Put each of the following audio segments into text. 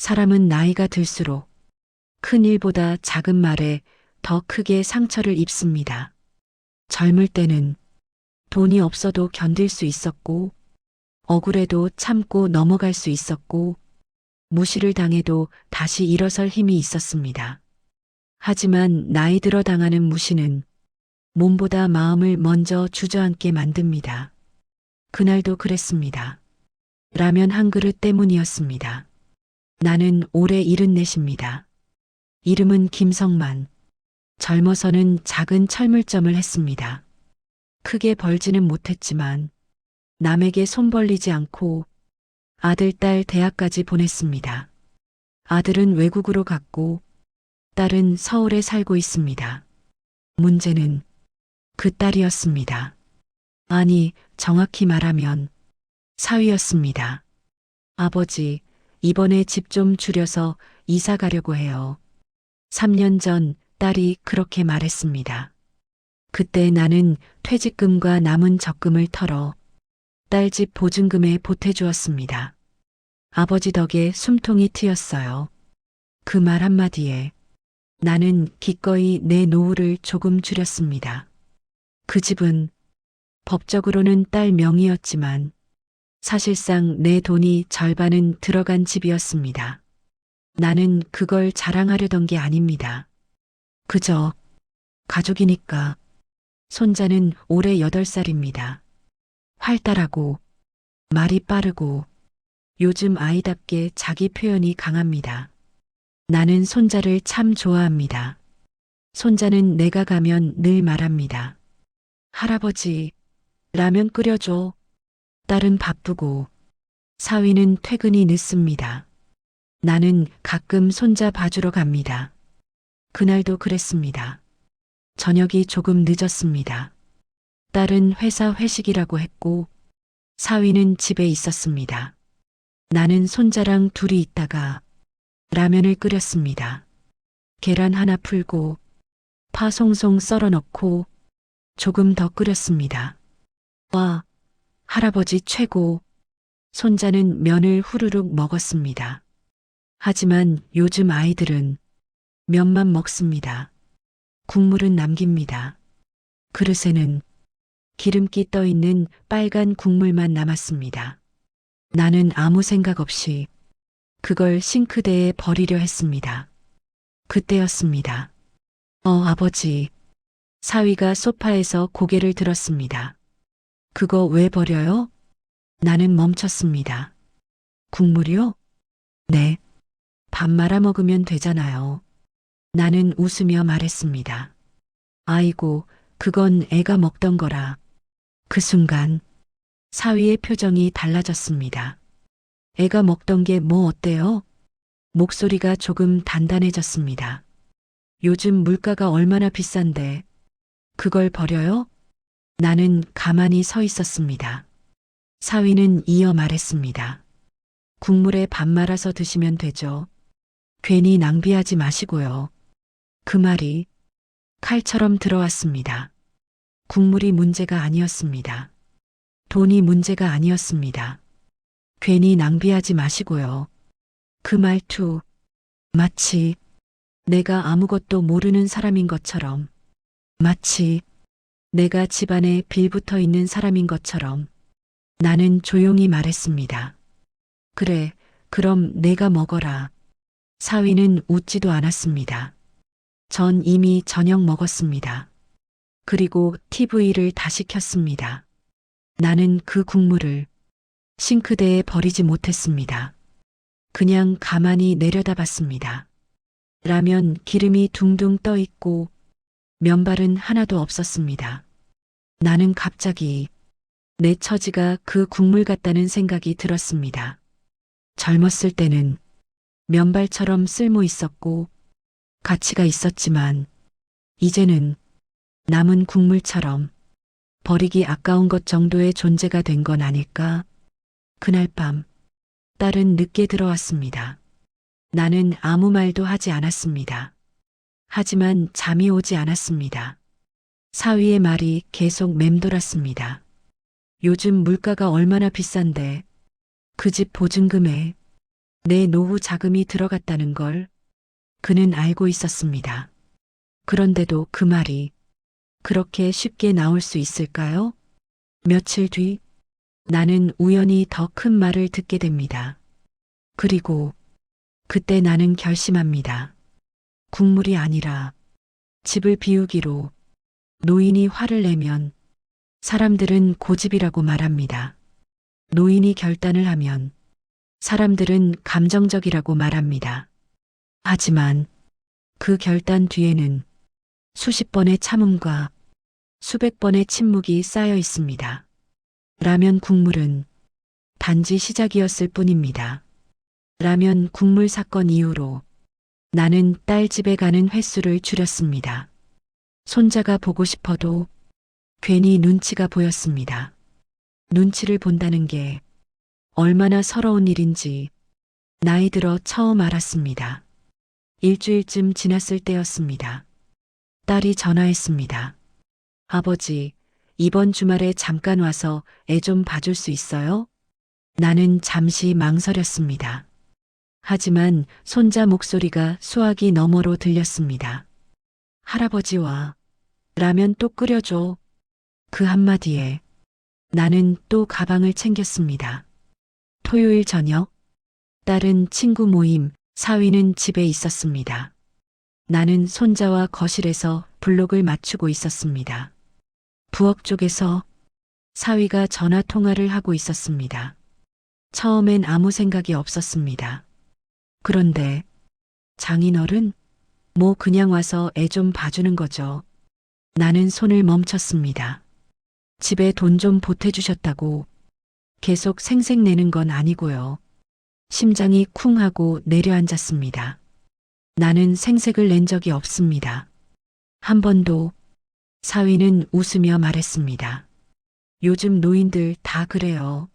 사람은 나이가 들수록 큰 일보다 작은 말에 더 크게 상처를 입습니다. 젊을 때는 돈이 없어도 견딜 수 있었고, 억울해도 참고 넘어갈 수 있었고, 무시를 당해도 다시 일어설 힘이 있었습니다. 하지만 나이 들어 당하는 무시는 몸보다 마음을 먼저 주저앉게 만듭니다. 그날도 그랬습니다. 라면 한 그릇 때문이었습니다. 나는 올해 74입니다. 이름은 김성만. 젊어서는 작은 철물점을 했습니다. 크게 벌지는 못했지만 남에게 손 벌리지 않고 아들, 딸 대학까지 보냈습니다. 아들은 외국으로 갔고 딸은 서울에 살고 있습니다. 문제는 그 딸이었습니다. 아니, 정확히 말하면 사위였습니다. 아버지, 이번에 집 좀 줄여서 이사 가려고 해요. 3년 전 딸이 그렇게 말했습니다. 그때 나는 퇴직금과 남은 적금을 털어 딸 집 보증금에 보태주었습니다. 아버지 덕에 숨통이 트였어요. 그 말 한마디에 나는 기꺼이 내 노후를 조금 줄였습니다. 그 집은 법적으로는 딸 명의였지만 사실상 내 돈이 절반은 들어간 집이었습니다. 나는 그걸 자랑하려던 게 아닙니다. 그저 가족이니까. 손자는 올해 8살입니다. 활달하고 말이 빠르고 요즘 아이답게 자기 표현이 강합니다. 나는 손자를 참 좋아합니다. 손자는 내가 가면 늘 말합니다. 할아버지, 라면 끓여줘. 딸은 바쁘고 사위는 퇴근이 늦습니다. 나는 가끔 손자 봐주러 갑니다. 그날도 그랬습니다. 저녁이 조금 늦었습니다. 딸은 회사 회식이라고 했고 사위는 집에 있었습니다. 나는 손자랑 둘이 있다가 라면을 끓였습니다. 계란 하나 풀고 파 송송 썰어 넣고 조금 더 끓였습니다. 와, 할아버지 최고. 손자는 면을 후루룩 먹었습니다. 하지만 요즘 아이들은 면만 먹습니다. 국물은 남깁니다. 그릇에는 기름기 떠 있는 빨간 국물만 남았습니다. 나는 아무 생각 없이 그걸 싱크대에 버리려 했습니다. 그때였습니다. 아버지. 사위가 소파에서 고개를 들었습니다. 그거 왜 버려요? 나는 멈췄습니다. 국물이요? 네. 밥 말아 먹으면 되잖아요. 나는 웃으며 말했습니다. 아이고, 그건 애가 먹던 거라. 그 순간 사위의 표정이 달라졌습니다. 애가 먹던 게 뭐 어때요? 목소리가 조금 단단해졌습니다. 요즘 물가가 얼마나 비싼데 그걸 버려요? 나는 가만히 서 있었습니다. 사위는 이어 말했습니다. 국물에 밥 말아서 드시면 되죠. 괜히 낭비하지 마시고요. 그 말이 칼처럼 들어왔습니다. 국물이 문제가 아니었습니다. 돈이 문제가 아니었습니다. 괜히 낭비하지 마시고요. 그 말투, 마치 내가 아무것도 모르는 사람인 것처럼, 마치 내가 집안에 빌붙어 있는 사람인 것처럼 나는 조용히 말했습니다. 그래, 그럼 내가 먹어라. 사위는 웃지도 않았습니다. 전 이미 저녁 먹었습니다. 그리고 TV를 다시 켰습니다. 나는 그 국물을 싱크대에 버리지 못했습니다. 그냥 가만히 내려다봤습니다. 라면 기름이 둥둥 떠 있고 면발은 하나도 없었습니다. 나는 갑자기 내 처지가 그 국물 같다는 생각이 들었습니다. 젊었을 때는 면발처럼 쓸모 있었고 가치가 있었지만 이제는 남은 국물처럼 버리기 아까운 것 정도의 존재가 된 건 아닐까? 그날 밤 딸은 늦게 들어왔습니다. 나는 아무 말도 하지 않았습니다. 하지만 잠이 오지 않았습니다. 사위의 말이 계속 맴돌았습니다. 요즘 물가가 얼마나 비싼데 그 집 보증금에 내 노후 자금이 들어갔다는 걸 그는 알고 있었습니다. 그런데도 그 말이 그렇게 쉽게 나올 수 있을까요? 며칠 뒤 나는 우연히 더 큰 말을 듣게 됩니다. 그리고 그때 나는 결심합니다. 국물이 아니라 집을 비우기로. 노인이 화를 내면 사람들은 고집이라고 말합니다. 노인이 결단을 하면 사람들은 감정적이라고 말합니다. 하지만 그 결단 뒤에는 수십 번의 참음과 수백 번의 침묵이 쌓여 있습니다. 라면 국물은 단지 시작이었을 뿐입니다. 라면 국물 사건 이후로 나는 딸 집에 가는 횟수를 줄였습니다. 손자가 보고 싶어도 괜히 눈치가 보였습니다. 눈치를 본다는 게 얼마나 서러운 일인지 나이 들어 처음 알았습니다. 일주일쯤 지났을 때였습니다. 딸이 전화했습니다. 아버지, 이번 주말에 잠깐 와서 애 좀 봐줄 수 있어요? 나는 잠시 망설였습니다. 하지만 손자 목소리가 수화기 너머로 들렸습니다. 할아버지와 라면 또 끓여줘. 그 한마디에 나는 또 가방을 챙겼습니다. 토요일 저녁, 딸은 친구 모임, 사위는 집에 있었습니다. 나는 손자와 거실에서 블록을 맞추고 있었습니다. 부엌 쪽에서 사위가 전화 통화를 하고 있었습니다. 처음엔 아무 생각이 없었습니다. 그런데 장인어른, 뭐 그냥 와서 애 좀 봐주는 거죠. 나는 손을 멈췄습니다. 집에 돈 좀 보태주셨다고 계속 생색내는 건 아니고요. 심장이 쿵 하고 내려앉았습니다. 나는 생색을 낸 적이 없습니다. 한 번도. 사위는 웃으며 말했습니다. 요즘 노인들 다 그래요.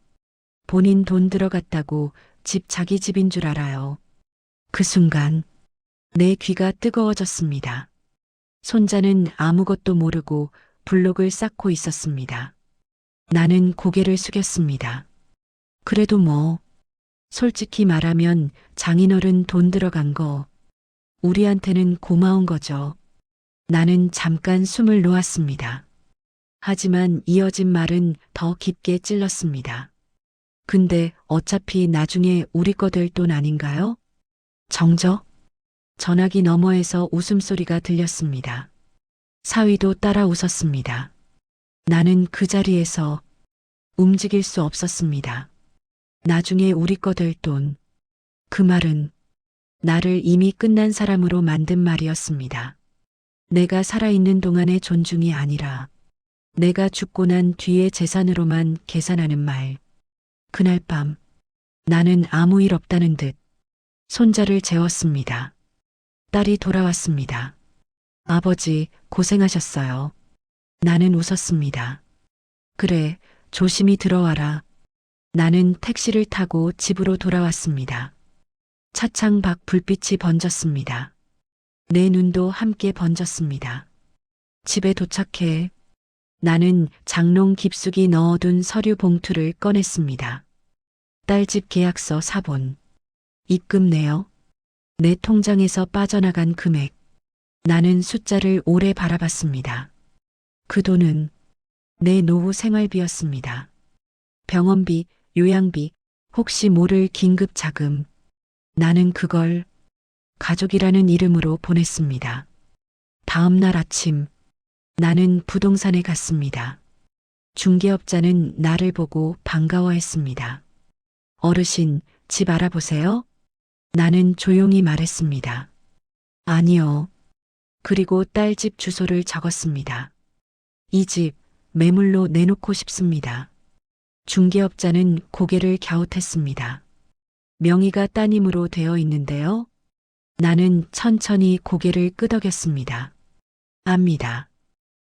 본인 돈 들어갔다고 집 자기 집인 줄 알아요. 그 순간 내 귀가 뜨거워졌습니다. 손자는 아무것도 모르고 블록을 쌓고 있었습니다. 나는 고개를 숙였습니다. 그래도 뭐, 솔직히 말하면 장인어른 돈 들어간 거 우리한테는 고마운 거죠. 나는 잠깐 숨을 놓았습니다. 하지만 이어진 말은 더 깊게 찔렀습니다. 근데 어차피 나중에 우리 거 될 돈 아닌가요? 정적? 전화기 너머에서 웃음소리가 들렸습니다. 사위도 따라 웃었습니다. 나는 그 자리에서 움직일 수 없었습니다. 나중에 우리 거 될 돈. 그 말은 나를 이미 끝난 사람으로 만든 말이었습니다. 내가 살아있는 동안의 존중이 아니라 내가 죽고 난 뒤의 재산으로만 계산하는 말. 그날 밤 나는 아무 일 없다는 듯 손자를 재웠습니다. 딸이 돌아왔습니다. 아버지, 고생하셨어요. 나는 웃었습니다. 그래, 조심히 들어와라. 나는 택시를 타고 집으로 돌아왔습니다. 차창 밖 불빛이 번졌습니다. 내 눈도 함께 번졌습니다. 집에 도착해 나는 장롱 깊숙이 넣어둔 서류 봉투를 꺼냈습니다. 딸집 계약서 사본. 입금 내역. 내 통장에서 빠져나간 금액. 나는 숫자를 오래 바라봤습니다. 그 돈은 내 노후 생활비였습니다. 병원비, 요양비, 혹시 모를 긴급 자금. 나는 그걸 가족이라는 이름으로 보냈습니다. 다음 날 아침 나는 부동산에 갔습니다. 중개업자는 나를 보고 반가워했습니다. 어르신, 집 알아보세요? 나는 조용히 말했습니다. 아니요. 그리고 딸 집 주소를 적었습니다. 이 집 매물로 내놓고 싶습니다. 중개업자는 고개를 갸웃했습니다. 명의가 따님으로 되어 있는데요. 나는 천천히 고개를 끄덕였습니다. 압니다.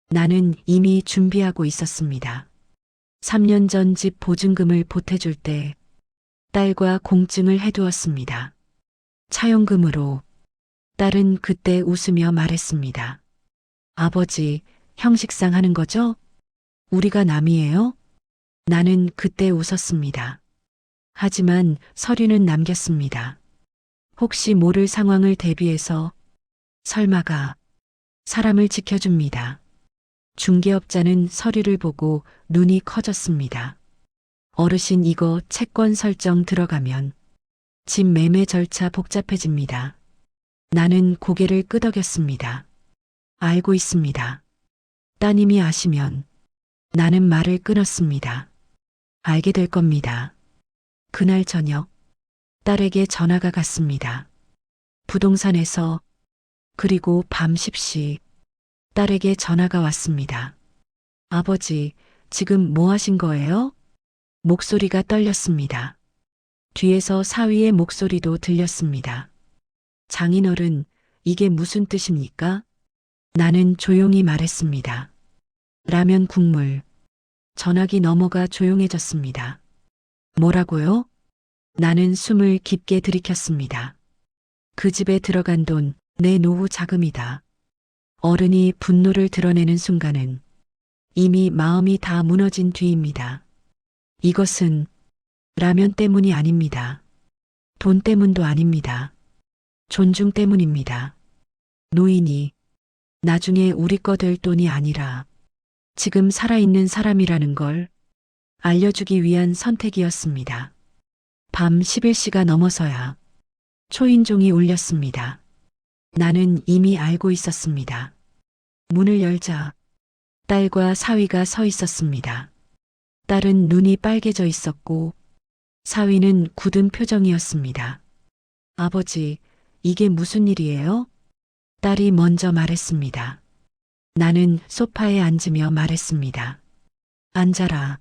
나는 이미 준비하고 있었습니다. 3년 전 집 보증금을 보태줄 때 딸과 공증을 해두었습니다. 차용금으로. 딸은 그때 웃으며 말했습니다. 아버지, 형식상 하는 거죠? 우리가 남이에요? 나는 그때 웃었습니다. 하지만 서류는 남겼습니다. 혹시 모를 상황을 대비해서 설마가 사람을 지켜줍니다. 중개업자는 서류를 보고 눈이 커졌습니다. 어르신 이거 채권 설정 들어가면 집 매매 절차 복잡해집니다. 나는 고개를 끄덕였습니다. 알고 있습니다. 따님이 아시면 나는 말을 끊었습니다. 알게 될 겁니다. 그날 저녁 딸에게 전화가 갔습니다. 부동산에서 그리고 밤 10시 딸에게 전화가 왔습니다. 아버지, 지금 뭐 하신 거예요? 목소리가 떨렸습니다. 뒤에서 사위의 목소리도 들렸습니다. 장인어른, 이게 무슨 뜻입니까? 나는 조용히 말했습니다. 라면 국물. 전화기 넘어가 조용해졌습니다. 뭐라고요? 나는 숨을 깊게 들이켰습니다. 그 집에 들어간 돈, 내 노후 자금이다. 어른이 분노를 드러내는 순간은 이미 마음이 다 무너진 뒤입니다. 이것은 라면 때문이 아닙니다. 돈 때문도 아닙니다. 존중 때문입니다. 노인이 나중에 우리 거 될 돈이 아니라 지금 살아있는 사람이라는 걸 알려주기 위한 선택이었습니다. 밤 11시가 넘어서야 초인종이 울렸습니다. 나는 이미 알고 있었습니다. 문을 열자 딸과 사위가 서 있었습니다. 딸은 눈이 빨개져 있었고 사위는 굳은 표정이었습니다. 아버지, 이게 무슨 일이에요? 딸이 먼저 말했습니다. 나는 소파에 앉으며 말했습니다. 앉아라.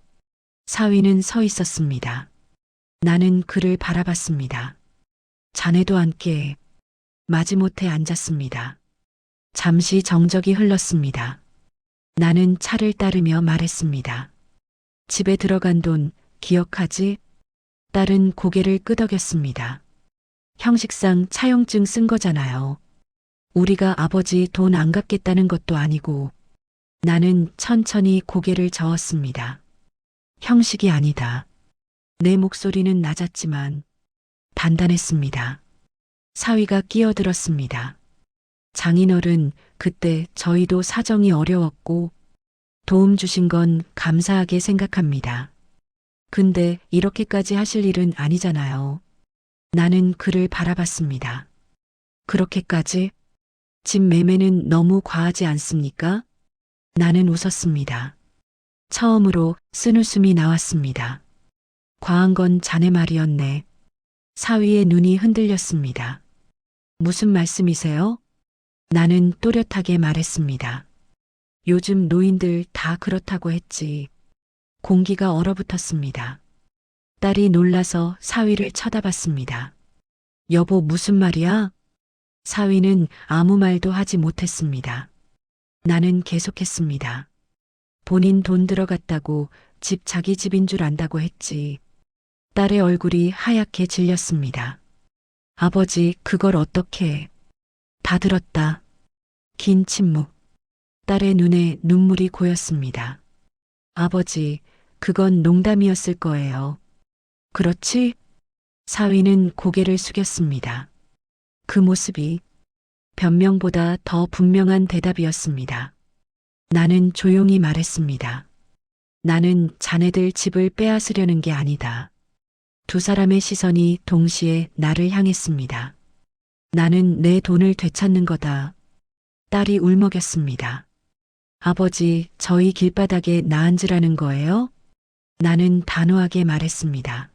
사위는 서 있었습니다. 나는 그를 바라봤습니다. 자네도 앉게. 마지못해 앉았습니다. 잠시 정적이 흘렀습니다. 나는 차를 따르며 말했습니다. 집에 들어간 돈 기억하지? 딸은 고개를 끄덕였습니다. 형식상 차용증 쓴 거잖아요. 우리가 아버지 돈 안 갚겠다는 것도 아니고. 나는 천천히 고개를 저었습니다. 형식이 아니다. 내 목소리는 낮았지만 단단했습니다. 사위가 끼어들었습니다. 장인어른, 그때 저희도 사정이 어려웠고 도움 주신 건 감사하게 생각합니다. 근데 이렇게까지 하실 일은 아니잖아요. 나는 그를 바라봤습니다. 그렇게까지? 집 매매는 너무 과하지 않습니까? 나는 웃었습니다. 처음으로 쓴웃음이 나왔습니다. 과한 건 자네 말이었네. 사위의 눈이 흔들렸습니다. 무슨 말씀이세요? 나는 또렷하게 말했습니다. 요즘 노인들 다 그렇다고 했지. 공기가 얼어붙었습니다. 딸이 놀라서 사위를 쳐다봤습니다. 여보, 무슨 말이야? 사위는 아무 말도 하지 못했습니다. 나는 계속했습니다. 본인 돈 들어갔다고 집 자기 집인 줄 안다고 했지. 딸의 얼굴이 하얗게 질렸습니다. 아버지, 그걸 어떻게? 다 들었다. 긴 침묵. 딸의 눈에 눈물이 고였습니다. 아버지, 그건 농담이었을 거예요. 그렇지? 사위는 고개를 숙였습니다. 그 모습이 변명보다 더 분명한 대답이었습니다. 나는 조용히 말했습니다. 나는 자네들 집을 빼앗으려는 게 아니다. 두 사람의 시선이 동시에 나를 향했습니다. 나는 내 돈을 되찾는 거다. 딸이 울먹였습니다. 아버지, 저희 길바닥에 나앉으라는 거예요? 나는 단호하게 말했습니다.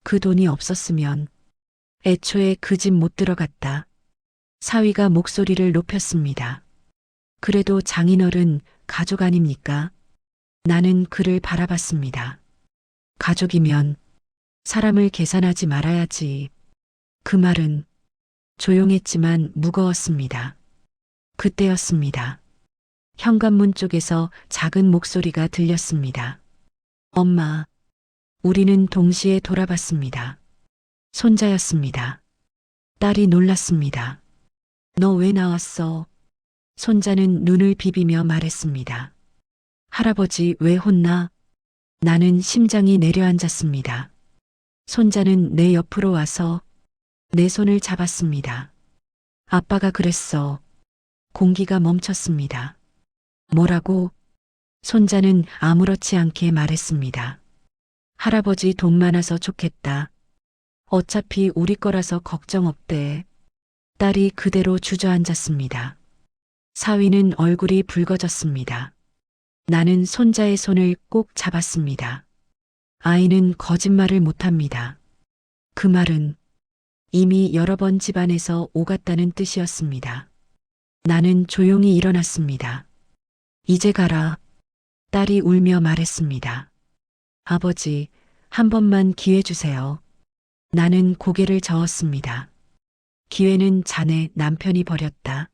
그 돈이 없었으면 애초에 그 집 못 들어갔다. 사위가 목소리를 높였습니다. 그래도 장인어른 가족 아닙니까? 나는 그를 바라봤습니다. 가족이면 사람을 계산하지 말아야지. 그 말은 조용했지만 무거웠습니다. 그때였습니다. 현관문 쪽에서 작은 목소리가 들렸습니다. 엄마. 우리는 동시에 돌아봤습니다. 손자였습니다. 딸이 놀랐습니다. 너 왜 나왔어? 손자는 눈을 비비며 말했습니다. 할아버지 왜 혼나? 나는 심장이 내려앉았습니다. 손자는 내 옆으로 와서 내 손을 잡았습니다. 아빠가 그랬어. 공기가 멈췄습니다. 뭐라고? 손자는 아무렇지 않게 말했습니다. 할아버지 돈 많아서 좋겠다. 어차피 우리 거라서 걱정 없대. 딸이 그대로 주저앉았습니다. 사위는 얼굴이 붉어졌습니다. 나는 손자의 손을 꼭 잡았습니다. 아이는 거짓말을 못합니다. 그 말은 이미 여러 번 집안에서 오갔다는 뜻이었습니다. 나는 조용히 일어났습니다. 이제 가라. 딸이 울며 말했습니다. 아버지, 한 번만 기회 주세요. 나는 고개를 저었습니다. 기회는 자네 남편이 버렸다.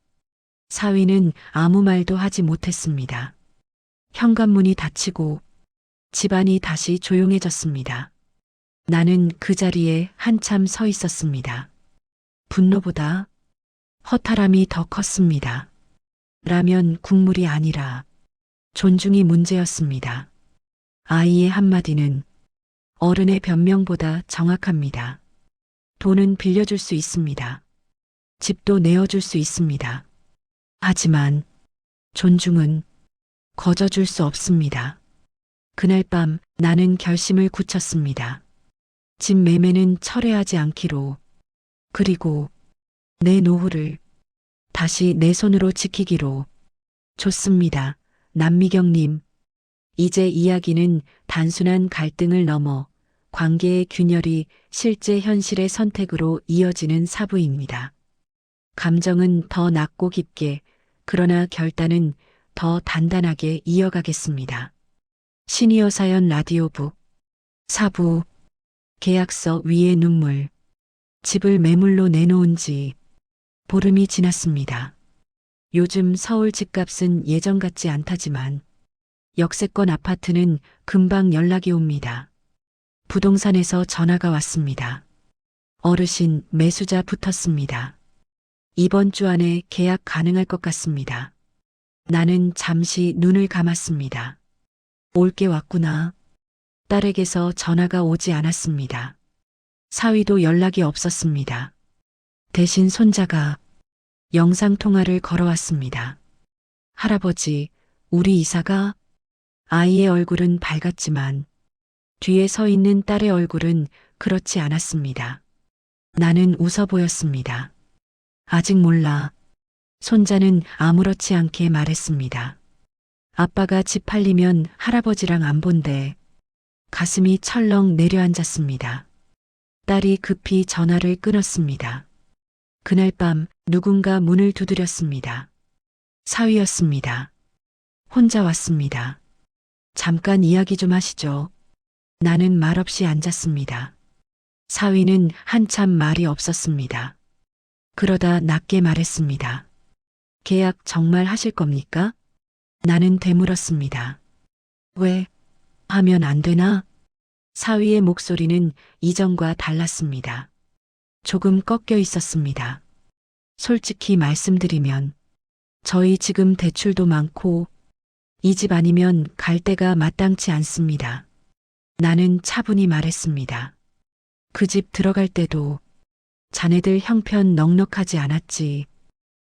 사위는 아무 말도 하지 못했습니다. 현관문이 닫히고 집안이 다시 조용해졌습니다. 나는 그 자리에 한참 서 있었습니다. 분노보다 허탈함이 더 컸습니다. 라면 국물이 아니라 존중이 문제였습니다. 아이의 한마디는 어른의 변명보다 정확합니다. 돈은 빌려줄 수 있습니다. 집도 내어줄 수 있습니다. 하지만 존중은 거저줄 수 없습니다. 그날 밤 나는 결심을 굳혔습니다. 집 매매는 철회하지 않기로, 그리고 내 노후를 다시 내 손으로 지키기로. 좋습니다. 남미경님. 이제 이야기는 단순한 갈등을 넘어 관계의 균열이 실제 현실의 선택으로 이어지는 사부입니다. 감정은 더 낮고 깊게, 그러나 결단은 더 단단하게 이어가겠습니다. 시니어 사연 라디오북 4부 계약서 위의 눈물. 집을 매물로 내놓은 지 보름이 지났습니다. 요즘 서울 집값은 예전 같지 않다지만 역세권 아파트는 금방 연락이 옵니다. 부동산에서 전화가 왔습니다. 어르신, 매수자 붙었습니다. 이번 주 안에 계약 가능할 것 같습니다. 나는 잠시 눈을 감았습니다. 올 게 왔구나. 딸에게서 전화가 오지 않았습니다. 사위도 연락이 없었습니다. 대신 손자가 영상통화를 걸어왔습니다. 할아버지, 우리 이사가? 아이의 얼굴은 밝았지만 뒤에 서 있는 딸의 얼굴은 그렇지 않았습니다. 나는 웃어 보였습니다. 아직 몰라. 손자는 아무렇지 않게 말했습니다. 아빠가 집 팔리면 할아버지랑 안 본대. 가슴이 철렁 내려앉았습니다. 딸이 급히 전화를 끊었습니다. 그날 밤 누군가 문을 두드렸습니다. 사위였습니다. 혼자 왔습니다. 잠깐 이야기 좀 하시죠. 나는 말없이 앉았습니다. 사위는 한참 말이 없었습니다. 그러다 낮게 말했습니다. 계약 정말 하실 겁니까? 나는 되물었습니다. 왜? 하면 안 되나? 사위의 목소리는 이전과 달랐습니다. 조금 꺾여 있었습니다. 솔직히 말씀드리면 저희 지금 대출도 많고 이 집 아니면 갈 데가 마땅치 않습니다. 나는 차분히 말했습니다. 그 집 들어갈 때도 자네들 형편 넉넉하지 않았지.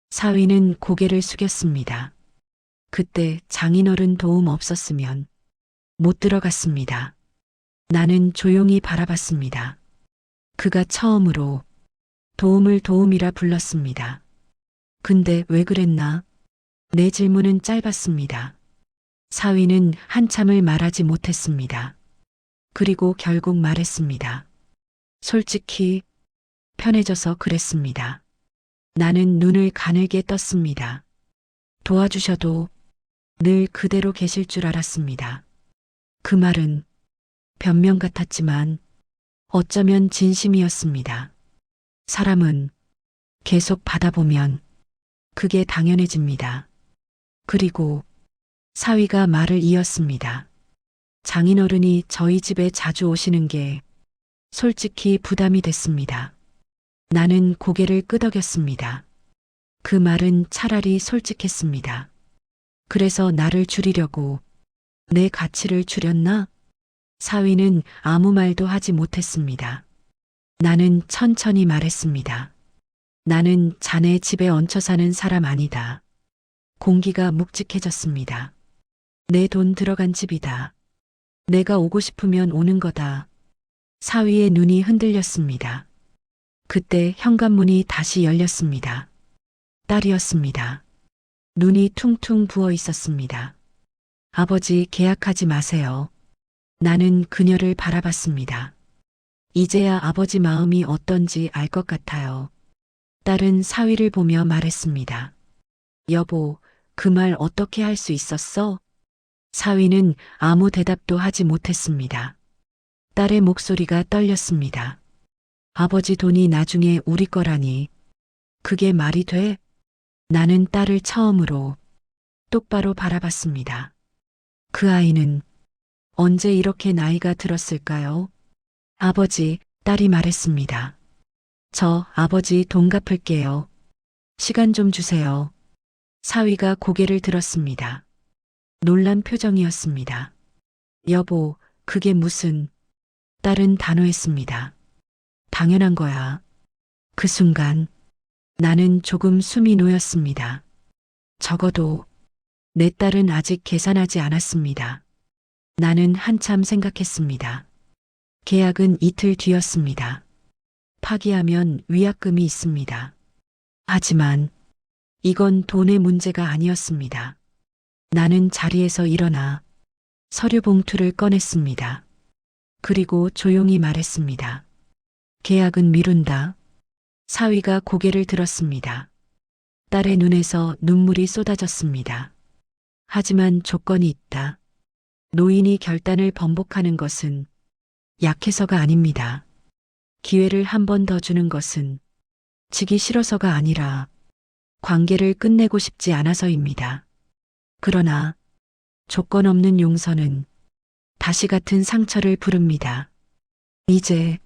사위는 고개를 숙였습니다. 그때 장인어른 도움 없었으면 못 들어갔습니다. 나는 조용히 바라봤습니다. 그가 처음으로 도움을 도움이라 불렀습니다. 근데 왜 그랬나? 내 질문은 짧았습니다. 사위는 한참을 말하지 못했습니다. 그리고 결국 말했습니다. 솔직히 편해져서 그랬습니다. 나는 눈을 가늘게 떴습니다. 도와주셔도 늘 그대로 계실 줄 알았습니다. 그 말은 변명 같았지만 어쩌면 진심이었습니다. 사람은 계속 받아보면 그게 당연해집니다. 그리고 사위가 말을 이었습니다. 장인어른이 저희 집에 자주 오시는 게 솔직히 부담이 됐습니다. 나는 고개를 끄덕였습니다. 그 말은 차라리 솔직했습니다. 그래서 나를 줄이려고 내 가치를 줄였나? 사위는 아무 말도 하지 못했습니다. 나는 천천히 말했습니다. 나는 자네 집에 얹혀 사는 사람 아니다. 공기가 묵직해졌습니다. 내 돈 들어간 집이다. 내가 오고 싶으면 오는 거다. 사위의 눈이 흔들렸습니다. 그때 현관문이 다시 열렸습니다. 딸이었습니다. 눈이 퉁퉁 부어 있었습니다. 아버지, 계약하지 마세요. 나는 그녀를 바라봤습니다. 이제야 아버지 마음이 어떤지 알 것 같아요. 딸은 사위를 보며 말했습니다. 여보, 그 말 어떻게 할 수 있었어? 사위는 아무 대답도 하지 못했습니다. 딸의 목소리가 떨렸습니다. 아버지 돈이 나중에 우리 거라니. 그게 말이 돼? 나는 딸을 처음으로 똑바로 바라봤습니다. 그 아이는 언제 이렇게 나이가 들었을까요? 아버지, 딸이 말했습니다. 저 아버지 돈 갚을게요. 시간 좀 주세요. 사위가 고개를 들었습니다. 놀란 표정이었습니다. 여보, 그게 무슨... 딸은 단호했습니다. 당연한 거야. 그 순간 나는 조금 숨이 놓였습니다. 적어도 내 딸은 아직 계산하지 않았습니다. 나는 한참 생각했습니다. 계약은 이틀 뒤였습니다. 파기하면 위약금이 있습니다. 하지만 이건 돈의 문제가 아니었습니다. 나는 자리에서 일어나 서류 봉투를 꺼냈습니다. 그리고 조용히 말했습니다. 계약은 미룬다. 사위가 고개를 들었습니다. 딸의 눈에서 눈물이 쏟아졌습니다. 하지만 조건이 있다. 노인이 결단을 번복하는 것은 약해서가 아닙니다. 기회를 한 번 더 주는 것은 지기 싫어서가 아니라 관계를 끝내고 싶지 않아서입니다. 그러나 조건 없는 용서는 다시 같은 상처를 부릅니다. 이제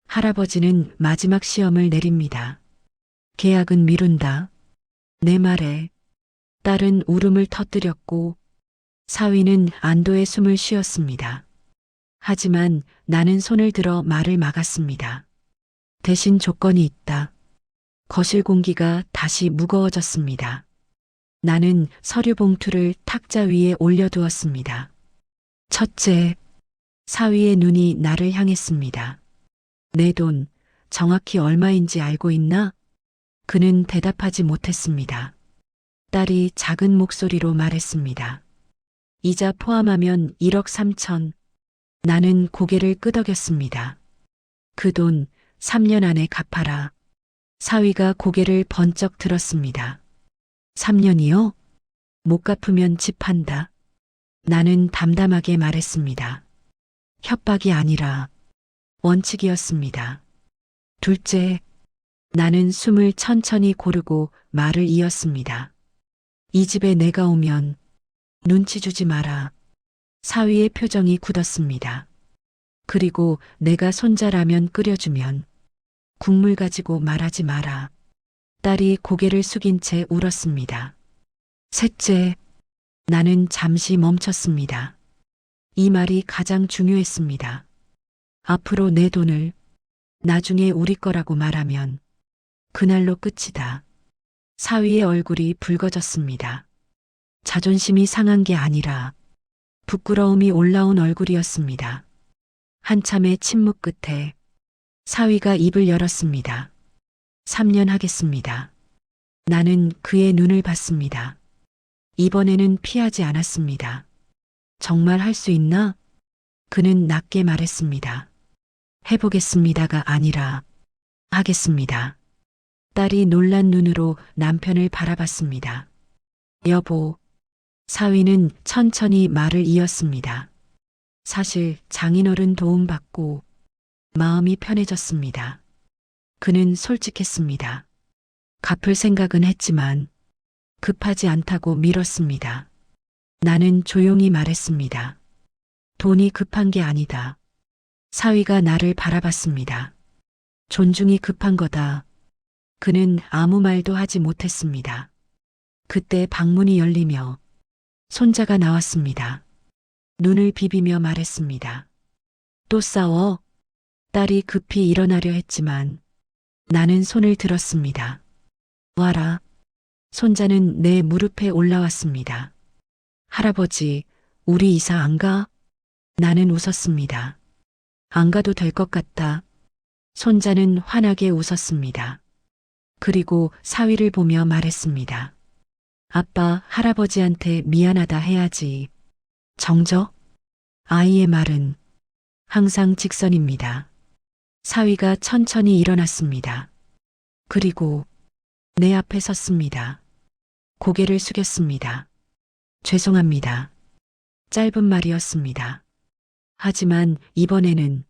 할아버지는 마지막 시험을 내립니다. 계약은 미룬다. 내 말에 딸은 울음을 터뜨렸고 사위는 안도의 숨을 쉬었습니다. 하지만 나는 손을 들어 말을 막았습니다. 대신 조건이 있다. 거실 공기가 다시 무거워졌습니다. 나는 서류 봉투를 탁자 위에 올려두었습니다. 첫째, 사위의 눈이 나를 향했습니다. 내 돈 정확히 얼마인지 알고 있나? 그는 대답하지 못했습니다. 딸이 작은 목소리로 말했습니다. 이자 포함하면 1억 3천. 나는 고개를 끄덕였습니다. 그 돈 3년 안에 갚아라. 사위가 고개를 번쩍 들었습니다. 3년이요? 못 갚으면 집 판다. 나는 담담하게 말했습니다. 협박이 아니라 원칙이었습니다. 둘째, 나는 숨을 천천히 고르고 말을 이었습니다. 이 집에 내가 오면 눈치 주지 마라. 사위의 표정이 굳었습니다. 그리고 내가 손자라면 끓여주면 국물 가지고 말하지 마라. 딸이 고개를 숙인 채 울었습니다. 셋째, 나는 잠시 멈췄습니다. 이 말이 가장 중요했습니다. 앞으로 내 돈을 나중에 우리 거라고 말하면 그날로 끝이다. 사위의 얼굴이 붉어졌습니다. 자존심이 상한 게 아니라 부끄러움이 올라온 얼굴이었습니다. 한참의 침묵 끝에 사위가 입을 열었습니다. 3년 하겠습니다. 나는 그의 눈을 봤습니다. 이번에는 피하지 않았습니다. 정말 할 수 있나? 그는 낮게 말했습니다. 해보겠습니다가 아니라 하겠습니다. 딸이 놀란 눈으로 남편을 바라봤습니다. 여보, 사위는 천천히 말을 이었습니다. 사실 장인어른 도움받고 마음이 편해졌습니다. 그는 솔직했습니다. 갚을 생각은 했지만 급하지 않다고 밀었습니다. 나는 조용히 말했습니다. 돈이 급한 게 아니다. 사위가 나를 바라봤습니다. 존중이 급한 거다. 그는 아무 말도 하지 못했습니다. 그때 방문이 열리며 손자가 나왔습니다. 눈을 비비며 말했습니다. 또 싸워? 딸이 급히 일어나려 했지만 나는 손을 들었습니다. 와라. 손자는 내 무릎에 올라왔습니다. 할아버지, 우리 이사 안 가? 나는 웃었습니다. 안 가도 될 것 같다. 손자는 환하게 웃었습니다. 그리고 사위를 보며 말했습니다. 아빠, 할아버지한테 미안하다 해야지. 정적? 아이의 말은 항상 직선입니다. 사위가 천천히 일어났습니다. 그리고 내 앞에 섰습니다. 고개를 숙였습니다. 죄송합니다. 짧은 말이었습니다. 하지만 이번에는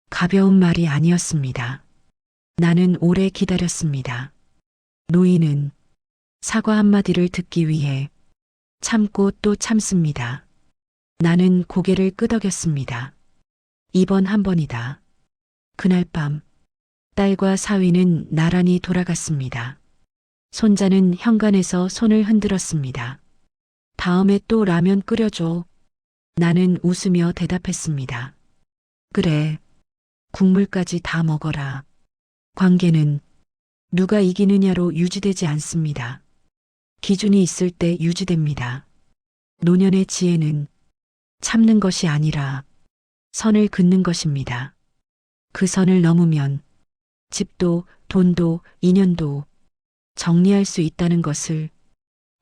가벼운 말이 아니었습니다. 나는 오래 기다렸습니다. 노인은 사과 한마디를 듣기 위해 참고 또 참습니다. 나는 고개를 끄덕였습니다. 이번 한 번이다. 그날 밤 딸과 사위는 나란히 돌아갔습니다. 손자는 현관에서 손을 흔들었습니다. 다음에 또 라면 끓여줘. 나는 웃으며 대답했습니다. 그래. 국물까지 다 먹어라. 관계는 누가 이기느냐로 유지되지 않습니다. 기준이 있을 때 유지됩니다. 노년의 지혜는 참는 것이 아니라 선을 긋는 것입니다. 그 선을 넘으면 집도 돈도 인연도 정리할 수 있다는 것을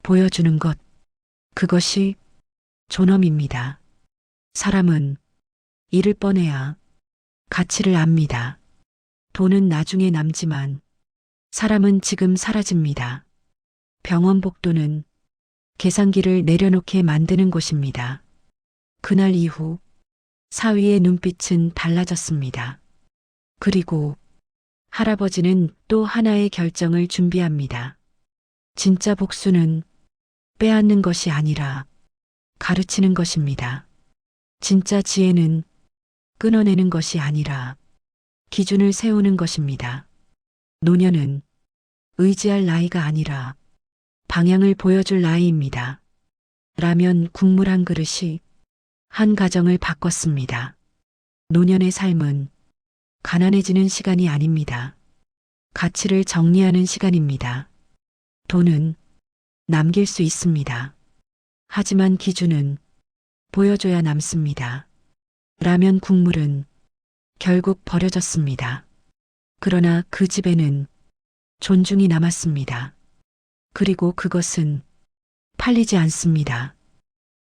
보여주는 것. 그것이 존엄입니다. 사람은 잃을 뻔해야 가치를 압니다. 돈은 나중에 남지만 사람은 지금 사라집니다. 병원 복도는 계산기를 내려놓게 만드는 곳입니다. 그날 이후 사위의 눈빛은 달라졌습니다. 그리고 할아버지는 또 하나의 결정을 준비합니다. 진짜 복수는 빼앗는 것이 아니라 가르치는 것입니다. 진짜 지혜는 끊어내는 것이 아니라 기준을 세우는 것입니다. 노년은 의지할 나이가 아니라 방향을 보여줄 나이입니다. 라면 국물 한 그릇이 한 가정을 바꿨습니다. 노년의 삶은 가난해지는 시간이 아닙니다. 가치를 정리하는 시간입니다. 돈은 남길 수 있습니다. 하지만 기준은 보여줘야 남습니다. 라면 국물은 결국 버려졌습니다. 그러나 그 집에는 존중이 남았습니다. 그리고 그것은 팔리지 않습니다.